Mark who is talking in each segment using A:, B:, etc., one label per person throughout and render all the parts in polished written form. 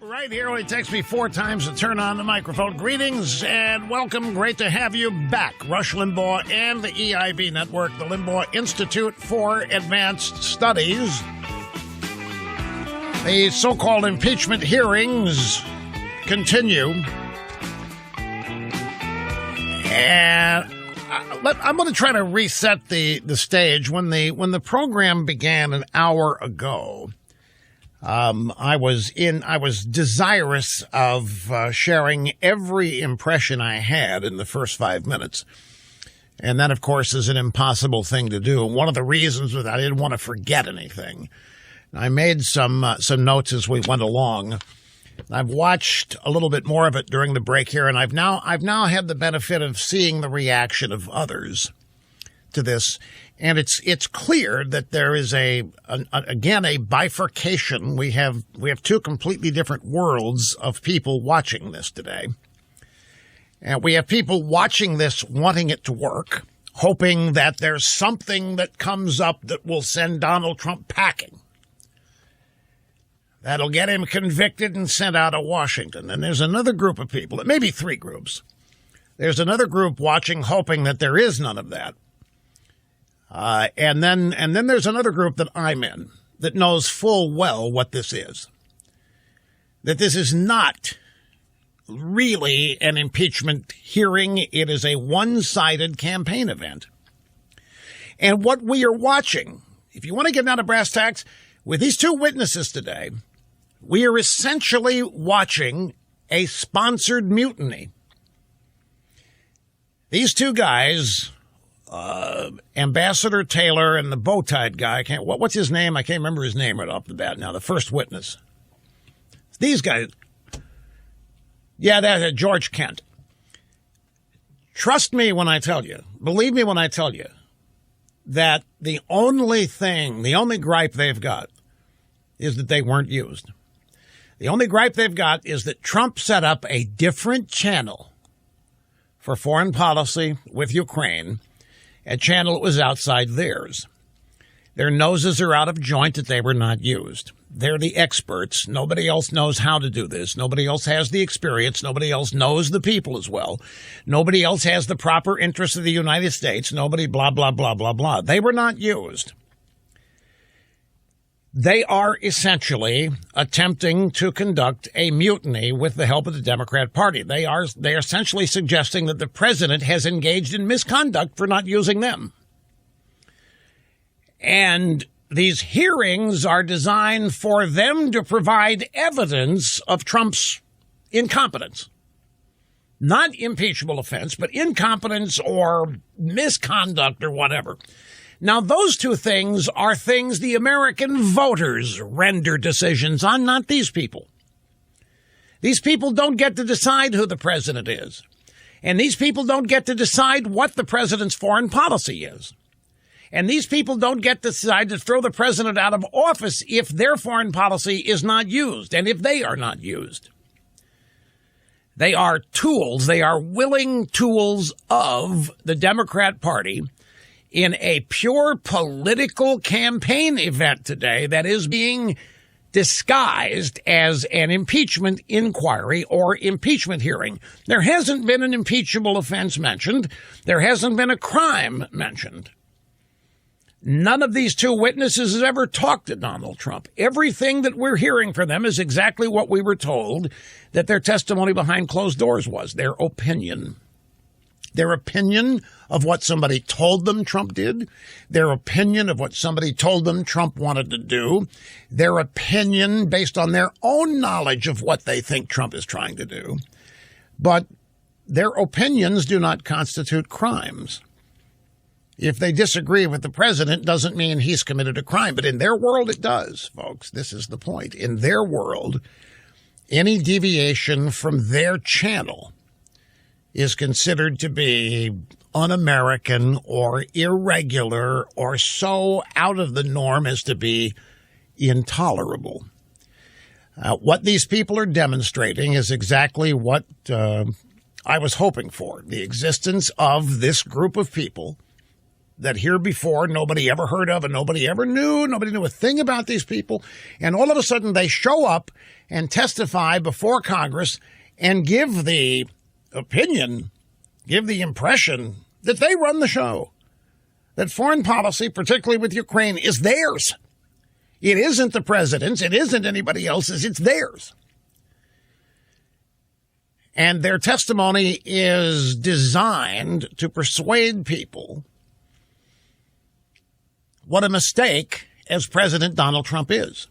A: Right here, it takes me 4 times to turn on the microphone. Greetings and welcome. Great to have you back. Rush Limbaugh and the EIB Network, the Limbaugh Institute for Advanced Studies. The so-called impeachment hearings continue. And I'm going to try to reset the stage. When the program began an hour ago, I was desirous of sharing every impression I had in the first 5 minutes. And that, of course, is an impossible thing to do. One of the reasons was I didn't want to forget anything. I made some notes as we went along. I've watched a little bit more of it during the break here, and I've now had the benefit of seeing the reaction of others to this. And it's clear that there is again a bifurcation. We have 2 completely different worlds of people watching this today. And we have people watching this wanting it to work, hoping that there's something that comes up that will send Donald Trump packing. That'll get him convicted and sent out of Washington. And there's another group of people, maybe 3 groups. There's another group watching, hoping that there is none of that. And then there's another group that I'm in that knows full well what this is. That this is not really an impeachment hearing. It is a one-sided campaign event. And what we are watching, if you want to get down to brass tacks, with these 2 witnesses today, we are essentially watching a sponsored mutiny. These 2 guys, Ambassador Taylor and the bow-tied guy, what's his name? I can't remember his name right off the bat now, the first witness. These guys, yeah, that's George Kent. Trust me when I tell you, believe me when I tell you, that the only gripe they've got is that they weren't used. The only gripe they've got is that Trump set up a different channel for foreign policy with Ukraine, a channel that was outside theirs. Their noses are out of joint that they were not used. They're the experts. Nobody else knows how to do this. Nobody else has the experience. Nobody else knows the people as well. Nobody else has the proper interests of the United States. Nobody blah, blah, blah, blah, blah. They were not used. They are essentially attempting to conduct a mutiny with the help of the Democrat Party. They are essentially suggesting that the president has engaged in misconduct for not using them. And these hearings are designed for them to provide evidence of Trump's incompetence. Not impeachable offense, but incompetence or misconduct or whatever. Now, those 2 things are things the American voters render decisions on, not these people. These people don't get to decide who the president is. And these people don't get to decide what the president's foreign policy is. And these people don't get to decide to throw the president out of office if their foreign policy is not used and if they are not used. They are tools. They are willing tools of the Democrat Party in a pure political campaign event today that is being disguised as an impeachment inquiry or impeachment hearing. There hasn't been an impeachable offense mentioned. There hasn't been a crime mentioned. None of these 2 witnesses has ever talked to Donald Trump. Everything that we're hearing from them is exactly what we were told that their testimony behind closed doors was, their opinion. Their opinion of what somebody told them Trump did, their opinion of what somebody told them Trump wanted to do, their opinion based on their own knowledge of what they think Trump is trying to do. But their opinions do not constitute crimes. If they disagree with the president, doesn't mean he's committed a crime. But in their world, it does, folks. This is the point. In their world, any deviation from their channel is considered to be un-American or irregular or so out of the norm as to be intolerable. What these people are demonstrating is exactly what I was hoping for, the existence of this group of people that here before nobody ever heard of and nobody ever knew. Nobody knew a thing about these people. And all of a sudden they show up and testify before Congress and give the opinion, give the impression that they run the show, that foreign policy, particularly with Ukraine, is theirs. It isn't the president's. It isn't anybody else's. It's theirs. And their testimony is designed to persuade people what a mistake as President Donald Trump is.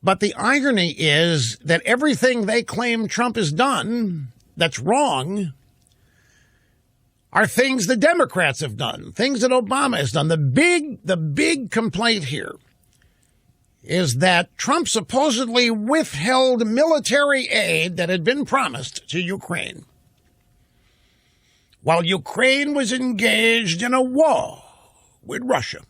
A: But the irony is that everything they claim Trump has done that's wrong are things the Democrats have done, things that Obama has done. The big complaint here is that Trump supposedly withheld military aid that had been promised to Ukraine while Ukraine was engaged in a war with Russia.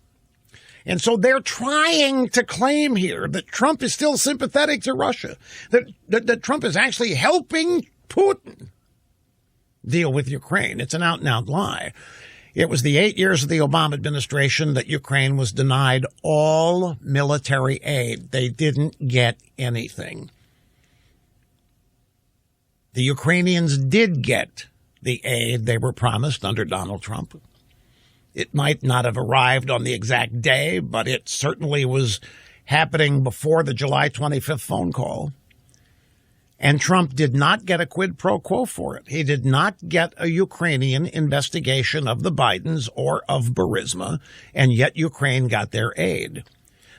A: And so they're trying to claim here that Trump is still sympathetic to Russia, that Trump is actually helping Putin deal with Ukraine. It's an out-and-out lie. It was the 8 years of the Obama administration that Ukraine was denied all military aid. They didn't get anything. The Ukrainians did get the aid they were promised under Donald Trump. It might not have arrived on the exact day, but it certainly was happening before the July 25th phone call. And Trump did not get a quid pro quo for it. He did not get a Ukrainian investigation of the Bidens or of Burisma, and yet Ukraine got their aid.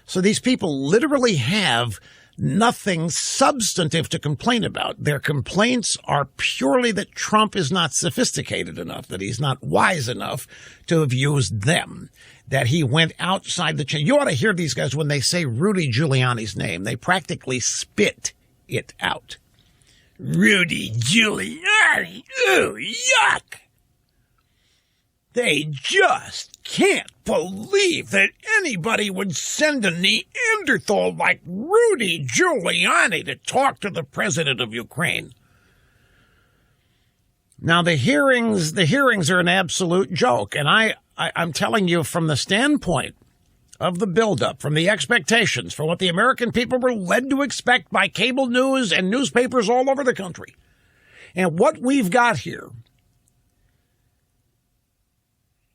A: So these people literally have nothing substantive to complain about. Their complaints are purely that Trump is not sophisticated enough, that he's not wise enough to have used them, that he went outside the chain. You ought to hear these guys when they say Rudy Giuliani's name. They practically spit it out. Rudy Giuliani. Ooh, yuck. They just can't believe that anybody would send a Neanderthal like Rudy Giuliani to talk to the president of Ukraine. Now, the hearings are an absolute joke, and I'm telling you from the standpoint of the buildup, from the expectations, from what the American people were led to expect by cable news and newspapers all over the country. And what we've got here,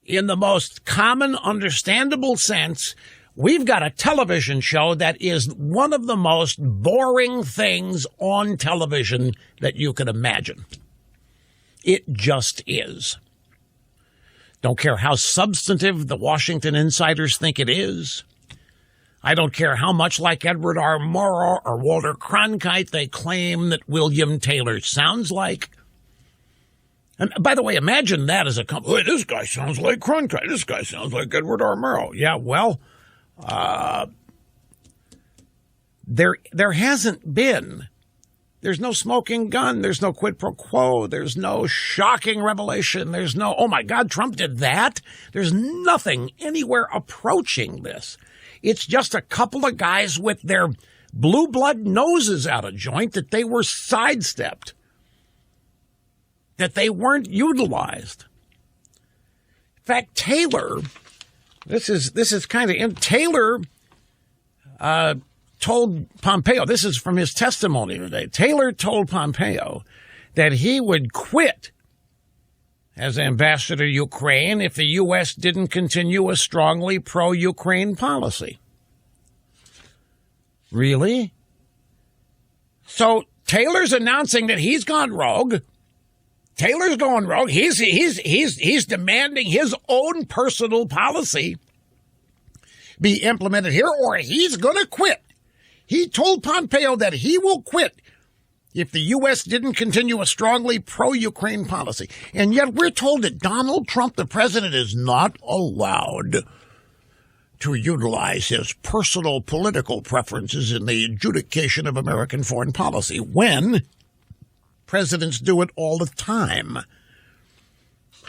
A: in the most common, understandable sense, we've got a television show that is one of the most boring things on television that you can imagine. It just is. Don't care how substantive the Washington insiders think it is. I don't care how much like Edward R. Murrow or Walter Cronkite they claim that William Taylor sounds like. And by the way, imagine that as a company. Hey, this guy sounds like Cronkite. This guy sounds like Edward R. Murrow. Yeah, well, there hasn't been. There's no smoking gun. There's no quid pro quo. There's no shocking revelation. There's no, oh my God, Trump did that. There's nothing anywhere approaching this. It's just a couple of guys with their blue blood noses out of joint that they were sidestepped, that they weren't utilized. In fact, Taylor, this is kind of, Taylor told Pompeo, this is from his testimony today, Taylor told Pompeo that he would quit as ambassador to Ukraine if the U.S. didn't continue a strongly pro-Ukraine policy. Really? So Taylor's announcing that he's gone rogue. Taylor's going rogue. He's demanding his own personal policy be implemented here, or he's going to quit. He told Pompeo that he will quit if the U.S. didn't continue a strongly pro-Ukraine policy. And yet we're told that Donald Trump, the president, is not allowed to utilize his personal political preferences in the adjudication of American foreign policy, when presidents do it all the time.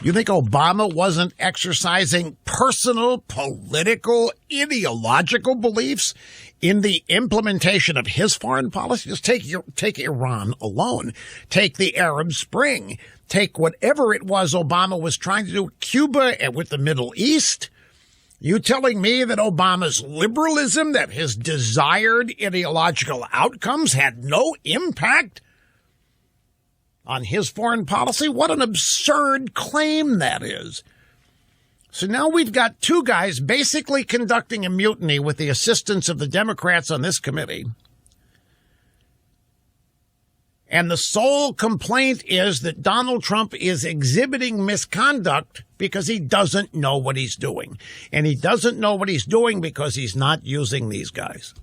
A: You think Obama wasn't exercising personal, political, ideological beliefs in the implementation of his foreign policy? Just take Iran alone. Take the Arab Spring. Take whatever it was Obama was trying to do with Cuba and with the Middle East. You telling me that Obama's liberalism, that his desired ideological outcomes had no impact on his foreign policy? What an absurd claim that is. So now we've got two guys basically conducting a mutiny with the assistance of the Democrats on this committee. And the sole complaint is that Donald Trump is exhibiting misconduct because he doesn't know what he's doing. And he doesn't know what he's doing because he's not using these guys.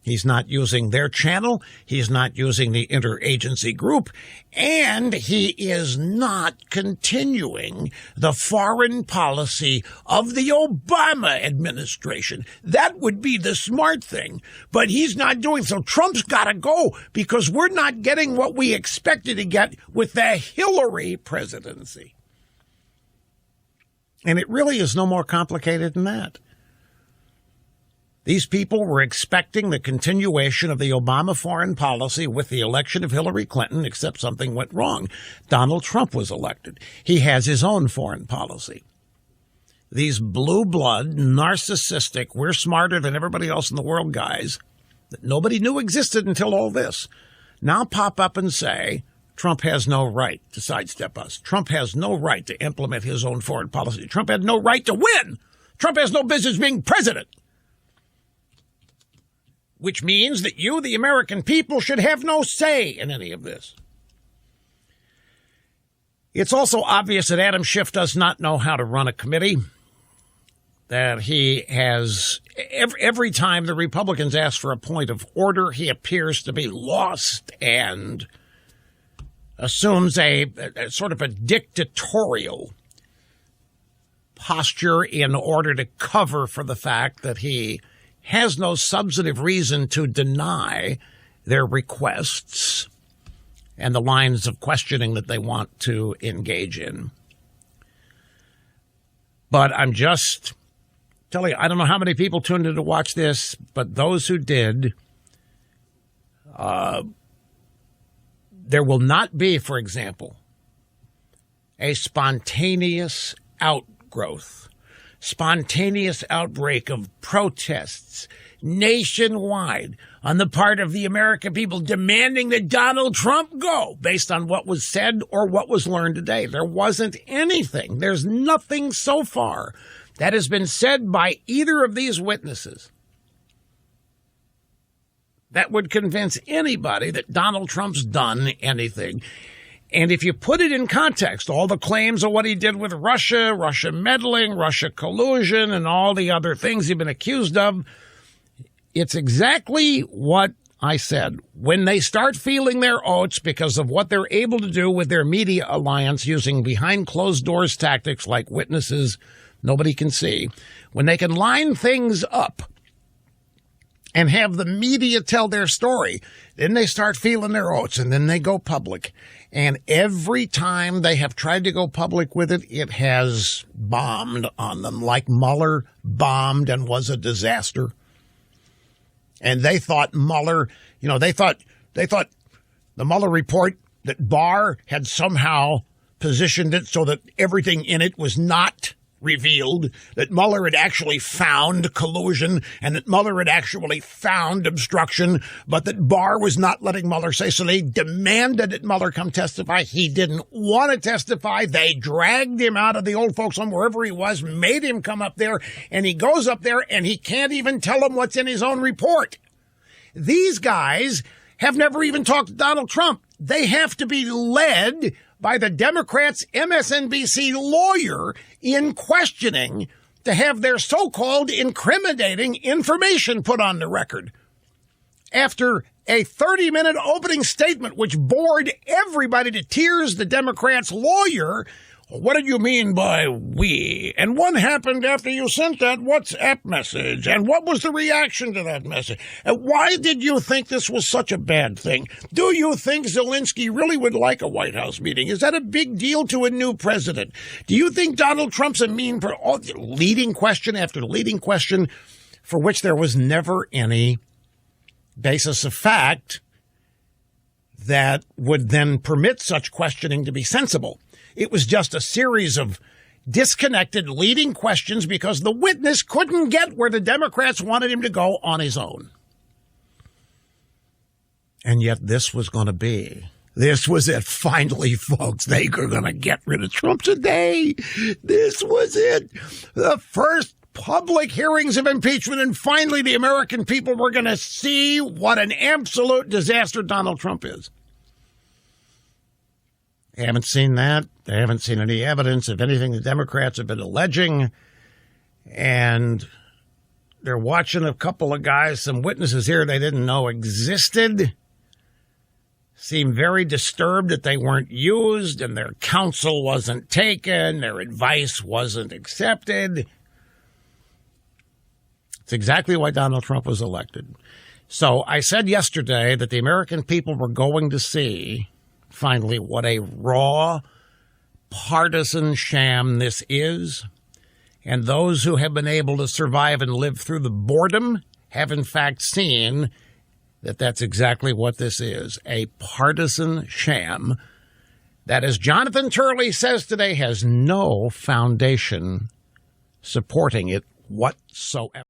A: He's not using their channel. He's not using the interagency group. And he is not continuing the foreign policy of the Obama administration. That would be the smart thing. But he's not doing so. Trump's got to go because we're not getting what we expected to get with the Hillary presidency. And it really is no more complicated than that. These people were expecting the continuation of the Obama foreign policy with the election of Hillary Clinton, except something went wrong. Donald Trump was elected. He has his own foreign policy. These blue blood, narcissistic, we're smarter than everybody else in the world guys that nobody knew existed until all this, now pop up and say, Trump has no right to sidestep us. Trump has no right to implement his own foreign policy. Trump had no right to win. Trump has no business being president. Which means that you, the American people, should have no say in any of this. It's also obvious that Adam Schiff does not know how to run a committee, that he has, every time the Republicans ask for a point of order, he appears to be lost and assumes a sort of a dictatorial posture in order to cover for the fact that he has no substantive reason to deny their requests and the lines of questioning that they want to engage in. But I'm just telling you, I don't know how many people tuned in to watch this, but those who did, there will not be, for example, a spontaneous outgrowth. Spontaneous outbreak of protests nationwide on the part of the American people demanding that Donald Trump go based on what was said or what was learned today. There wasn't anything. There's nothing so far that has been said by either of these witnesses that would convince anybody that Donald Trump's done anything. And if you put it in context, all the claims of what he did with Russia, Russia meddling, Russia collusion, and all the other things he's been accused of, it's exactly what I said. When they start feeling their oats because of what they're able to do with their media alliance using behind closed doors tactics like witnesses nobody can see, when they can line things up and have the media tell their story, then they start feeling their oats and then they go public. And every time they have tried to go public with it, it has bombed on them, like Mueller bombed and was a disaster. And they thought Mueller, they thought the Mueller report that Barr had somehow positioned it so that everything in it was not revealed, that Mueller had actually found collusion and that Mueller had actually found obstruction, but that Barr was not letting Mueller say, so they demanded that Mueller come testify. He didn't want to testify. They dragged him out of the old folks home, wherever he was, made him come up there, and he goes up there and he can't even tell them what's in his own report. These guys have never even talked to Donald Trump. They have to be led by the Democrats' MSNBC lawyer in questioning to have their so-called incriminating information put on the record. After a 30-minute opening statement which bored everybody to tears, the Democrats' lawyer What did you mean by we? And what happened after you sent that WhatsApp message? And what was the reaction to that message? And why did you think this was such a bad thing? Do you think Zelensky really would like a White House meeting? Is that a big deal to a new president? Do you think Donald Trump's a mean leading question after leading question for which there was never any basis of fact that would then permit such questioning to be sensible? It was just a series of disconnected leading questions because the witness couldn't get where the Democrats wanted him to go on his own. And yet this was going to be. This was it. Finally, folks, they were going to get rid of Trump today. This was it. The first public hearings of impeachment, and finally the American people were going to see what an absolute disaster Donald Trump is. They haven't seen that. They haven't seen any evidence of anything the Democrats have been alleging. And they're watching a couple of guys, some witnesses here they didn't know existed, seem very disturbed that they weren't used and their counsel wasn't taken, their advice wasn't accepted. It's exactly why Donald Trump was elected. So I said yesterday that the American people were going to see finally what a raw, partisan sham this is. And those who have been able to survive and live through the boredom have in fact seen that that's exactly what this is, a partisan sham that, as Jonathan Turley says today, has no foundation supporting it whatsoever.